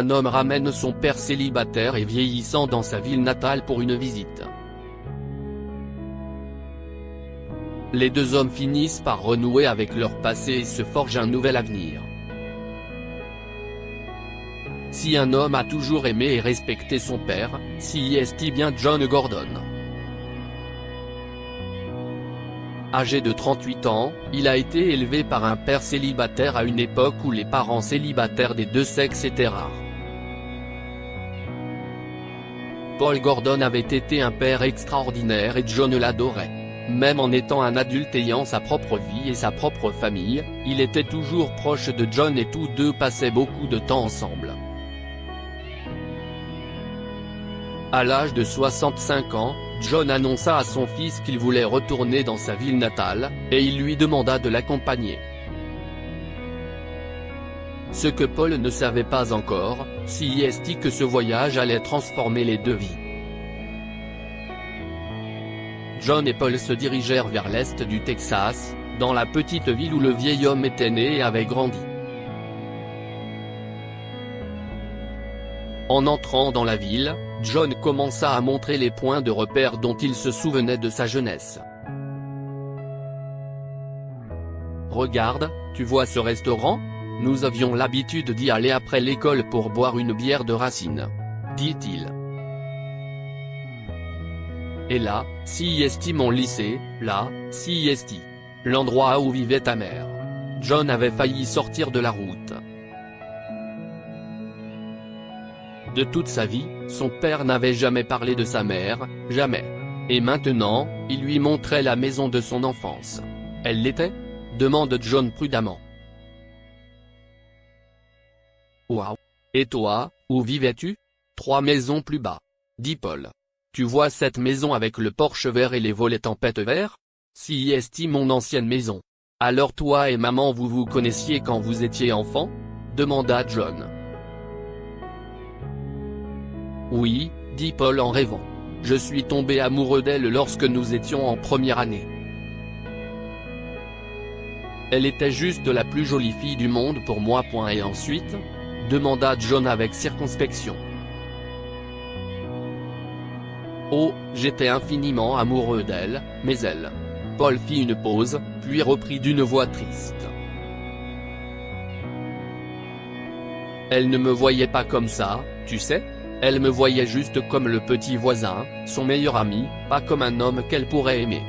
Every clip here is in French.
un homme ramène son père célibataire et vieillissant dans sa ville natale pour une visite. Les deux hommes finissent par renouer avec leur passé et se forgent un nouvel avenir. Si un homme a toujours aimé et respecté son père, si est-il bien John Gordon. Âgé de 38 ans, il a été élevé par un père célibataire à une époque où les parents célibataires des deux sexes étaient rares. Paul Gordon avait été un père extraordinaire et John l'adorait. Même en étant un adulte ayant sa propre vie et sa propre famille, il était toujours proche de John et tous deux passaient beaucoup de temps ensemble. À l'âge de 65 ans, John annonça à son fils qu'il voulait retourner dans sa ville natale, et il lui demanda de l'accompagner. Ce que Paul ne savait pas encore, c'est que ce voyage allait transformer les deux vies. John et Paul se dirigèrent vers l'est du Texas, dans la petite ville où le vieil homme était né et avait grandi. En entrant dans la ville, John commença à montrer les points de repère dont il se souvenait de sa jeunesse. « Regarde, tu vois ce restaurant ? Nous avions l'habitude d'y aller après l'école pour boire une bière de Racine. » dit-il. « Et là, si est mon lycée, là, si est l'endroit où vivait ta mère. » John avait failli sortir de la route. De toute sa vie, son père n'avait jamais parlé de sa mère, jamais. Et maintenant, il lui montrait la maison de son enfance. « Elle l'était ? » demande John prudemment. « Waouh ! Et toi, où vivais-tu ? 3 maisons plus bas. » dit Paul. « Tu vois cette maison avec le porche vert et les volets tempête vert ? Si est mon ancienne maison. Alors toi et maman vous vous connaissiez quand vous étiez enfant ? demanda John. Oui, dit Paul en rêvant. Je suis tombé amoureux d'elle lorsque nous étions en première année. Elle était juste la plus jolie fille du monde pour moi. Et ensuite ? demanda John avec circonspection. Oh, j'étais infiniment amoureux d'elle, mais elle. Paul fit une pause, puis reprit d'une voix triste. Elle ne me voyait pas comme ça, tu sais ? Elle me voyait juste comme le petit voisin, son meilleur ami, pas comme un homme qu'elle pourrait aimer.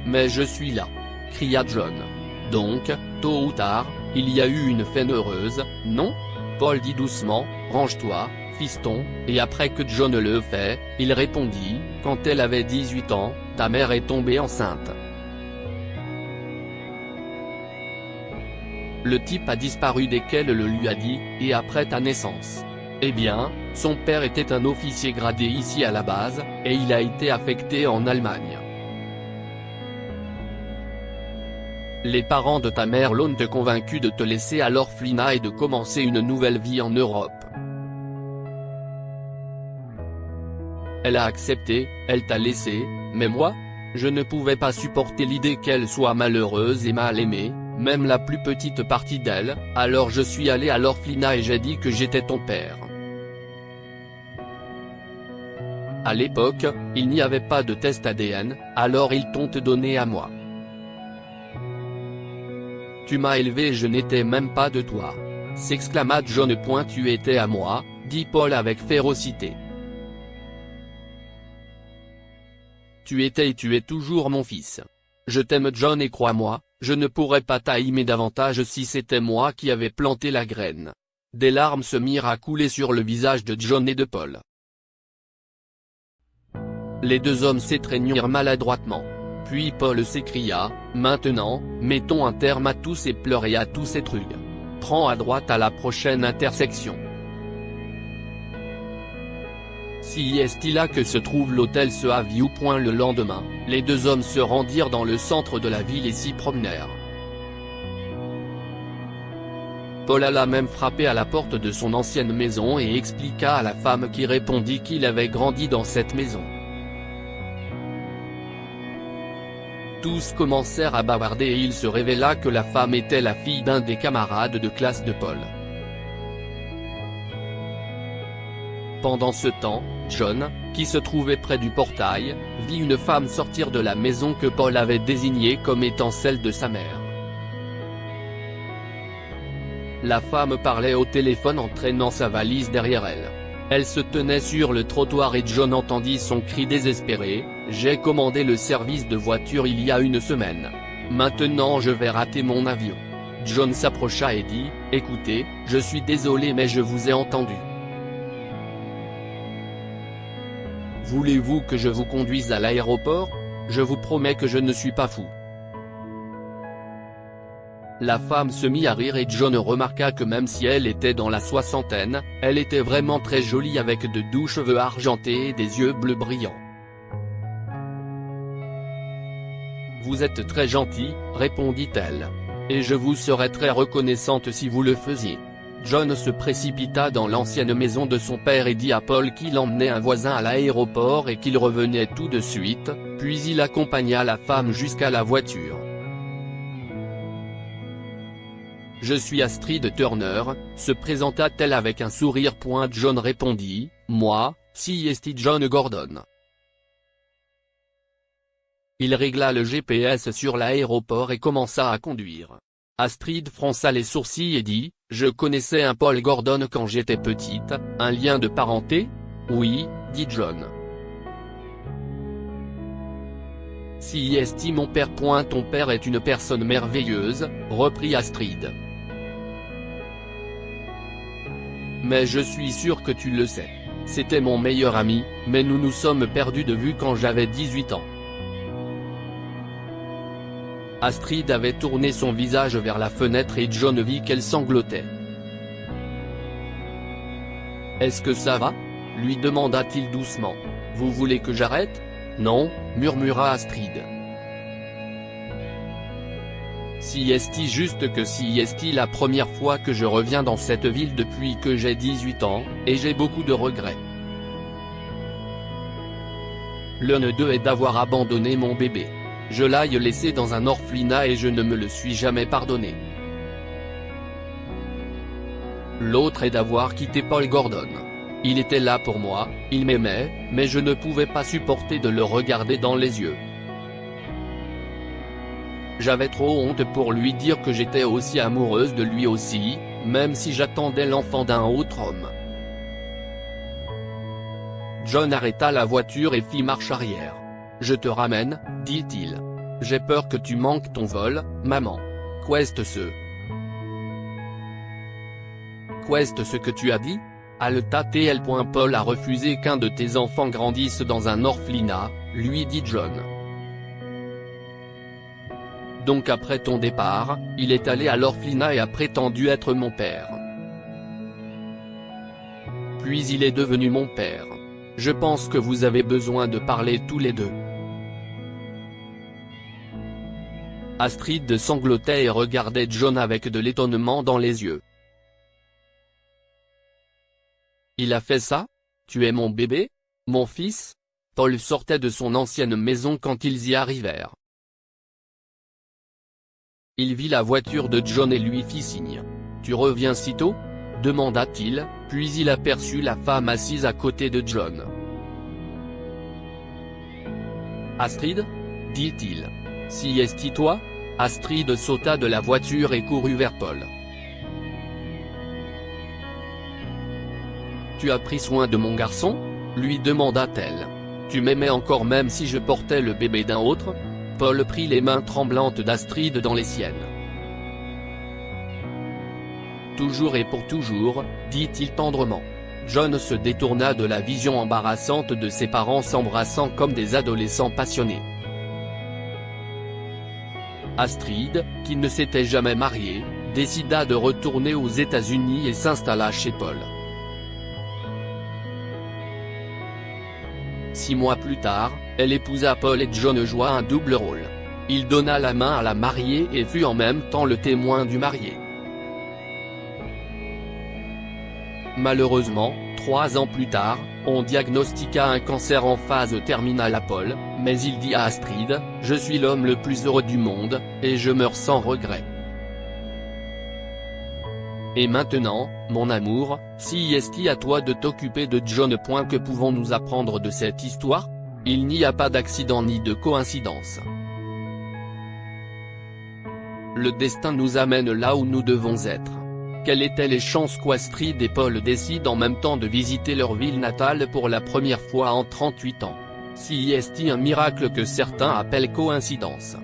Mais je suis là, cria John. Donc, tôt ou tard, il y a eu une fin heureuse, non ? Paul dit doucement, range-toi, fiston, et après que John le fait, il répondit, quand elle avait 18 ans, ta mère est tombée enceinte. Le type a disparu dès qu'elle le lui a dit, et après ta naissance. Eh bien, son père était un officier gradé ici à la base, et il a été affecté en Allemagne. Les parents de ta mère l'ont convaincu de te laisser à l'orphelinat et de commencer une nouvelle vie en Europe. Elle a accepté, elle t'a laissé, mais moi, je ne pouvais pas supporter l'idée qu'elle soit malheureuse et mal aimée, même la plus petite partie d'elle, alors je suis allé à l'orphelinat et j'ai dit que j'étais ton père. À l'époque, il n'y avait pas de test ADN, alors ils t'ont donné à moi. Tu m'as élevé et je n'étais même pas de toi. S'exclama John. Tu étais à moi, dit Paul avec férocité. Tu étais et tu es toujours mon fils. Je t'aime John et crois-moi, je ne pourrais pas t'aimer davantage si c'était moi qui avais planté la graine. Des larmes se mirent à couler sur le visage de John et de Paul. Les deux hommes s'étreignirent maladroitement. Puis Paul s'écria, maintenant, mettons un terme à tous ces pleurs et à tous ces trucs. Prends à droite à la prochaine intersection. Si est là que se trouve l'hôtel Sea View. Le lendemain, les deux hommes se rendirent dans le centre de la ville et s'y promenèrent. Paul alla même frapper à la porte de son ancienne maison et expliqua à la femme qui répondit qu'il avait grandi dans cette maison. Tous commencèrent à bavarder et il se révéla que la femme était la fille d'un des camarades de classe de Paul. Pendant ce temps, John, qui se trouvait près du portail, vit une femme sortir de la maison que Paul avait désignée comme étant celle de sa mère. La femme parlait au téléphone en traînant sa valise derrière elle. Elle se tenait sur le trottoir et John entendit son cri désespéré « J'ai commandé le service de voiture il y a une semaine. Maintenant je vais rater mon avion. » John s'approcha et dit « Écoutez, je suis désolé mais je vous ai entendu. Voulez-vous que je vous conduise à l'aéroport? Je vous promets que je ne suis pas fou. » La femme se mit à rire et John remarqua que même si elle était dans la soixantaine, elle était vraiment très jolie avec de doux cheveux argentés et des yeux bleus brillants. « Vous êtes très gentil, répondit-elle. Et je vous serais très reconnaissante si vous le faisiez. » John se précipita dans l'ancienne maison de son père et dit à Paul qu'il emmenait un voisin à l'aéroport et qu'il revenait tout de suite, puis il accompagna la femme jusqu'à la voiture. « Je suis Astrid Turner, se présenta-t-elle avec un sourire. John répondit, « Moi, c'est John Gordon. » Il régla le GPS sur l'aéroport et commença à conduire. Astrid fronça les sourcils et dit, « Je connaissais un Paul Gordon quand j'étais petite, un lien de parenté? » « Oui, » dit John. « Si mon père. Ton père est une personne merveilleuse, » reprit Astrid. « Mais je suis sûr que tu le sais. C'était mon meilleur ami, mais nous nous sommes perdus de vue quand j'avais 18 ans. » Astrid avait tourné son visage vers la fenêtre et John vit qu'elle sanglotait. « Est-ce que ça va ?» lui demanda-t-il doucement. « Vous voulez que j'arrête ?»« Non, » murmura Astrid. « Si est-il juste que si est-il la première fois que je reviens dans cette ville depuis que j'ai 18 ans, et j'ai beaucoup de regrets. L'un d'eux est d'avoir abandonné mon bébé. Je l'ai laissé dans un orphelinat et je ne me le suis jamais pardonné. L'autre est d'avoir quitté Paul Gordon. Il était là pour moi, il m'aimait, mais je ne pouvais pas supporter de le regarder dans les yeux. J'avais trop honte pour lui dire que j'étais aussi amoureuse de lui aussi, même si j'attendais l'enfant d'un autre homme. » John arrêta la voiture et fit marche arrière. « Je te ramène, » dit-il. « J'ai peur que tu manques ton vol, maman. Qu'est-ce que tu as dit ? Halta-t-elle. Paul a refusé qu'un de tes enfants grandisse dans un orphelinat, lui dit John. Donc après ton départ, il est allé à l'orphelinat et a prétendu être mon père. Puis il est devenu mon père. Je pense que vous avez besoin de parler tous les deux. » Astrid sanglotait et regardait John avec de l'étonnement dans les yeux. « Il a fait ça? Tu es mon bébé? Mon fils ?» Paul sortait de son ancienne maison quand ils y arrivèrent. Il vit la voiture de John et lui fit signe. « Tu reviens si tôt ?» demanda-t-il, puis il aperçut la femme assise à côté de John. « Astrid ?» dit-il. « Si est-il toi ?» Astrid sauta de la voiture et courut vers Paul. « Tu as pris soin de mon garçon ?» lui demanda-t-elle. « Tu m'aimais encore même si je portais le bébé d'un autre ?» Paul prit les mains tremblantes d'Astrid dans les siennes. « Toujours et pour toujours, » dit-il tendrement. John se détourna de la vision embarrassante de ses parents s'embrassant comme des adolescents passionnés. Astrid, qui ne s'était jamais mariée, décida de retourner aux États-Unis et s'installa chez Paul. 6 mois plus tard, elle épousa Paul et John joua un double rôle. Il donna la main à la mariée et fut en même temps le témoin du marié. Malheureusement, 3 ans plus tard, On diagnostiqua un cancer en phase terminale à Paul, mais il dit à Astrid, « Je suis l'homme le plus heureux du monde, et je meurs sans regret. Et maintenant, mon amour, si est-ce à toi de t'occuper de John. Que pouvons-nous apprendre de cette histoire? Il n'y a pas d'accident ni de coïncidence. Le destin nous amène là où nous devons être. Quelles étaient les chances qu'Astrid et Paul décident en même temps de visiter leur ville natale pour la première fois en 38 ans? Si est-il un miracle que certains appellent coïncidence?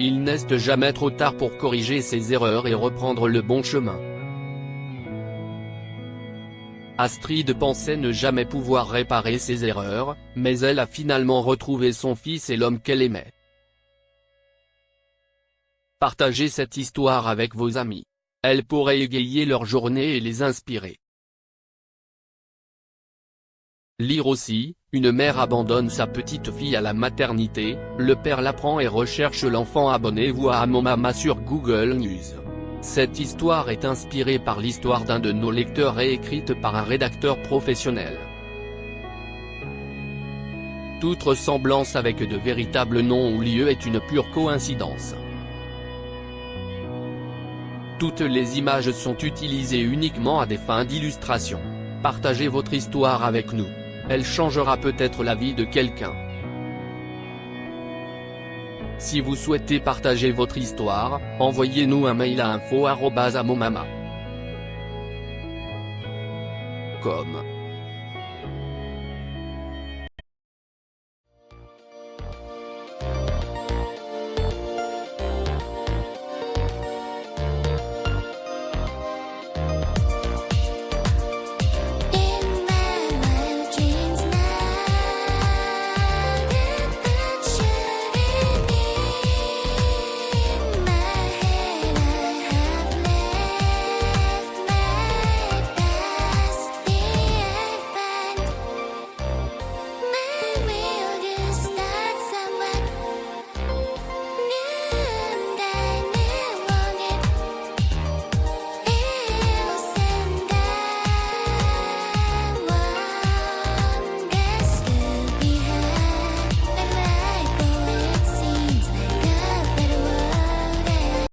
Il n'est jamais trop tard pour corriger ses erreurs et reprendre le bon chemin. Astrid pensait ne jamais pouvoir réparer ses erreurs, mais elle a finalement retrouvé son fils et l'homme qu'elle aimait. Partagez cette histoire avec vos amis. Elle pourrait égayer leur journée et les inspirer. Lire aussi, une mère abandonne sa petite fille à la maternité, le père l'apprend et recherche l'enfant. Abonnez-vous à Amomama sur Google News. Cette histoire est inspirée par l'histoire d'un de nos lecteurs et écrite par un rédacteur professionnel. Toute ressemblance avec de véritables noms ou lieux est une pure coïncidence. Toutes les images sont utilisées uniquement à des fins d'illustration. Partagez votre histoire avec nous. Elle changera peut-être la vie de quelqu'un. Si vous souhaitez partager votre histoire, envoyez-nous un mail à info@amomama.com.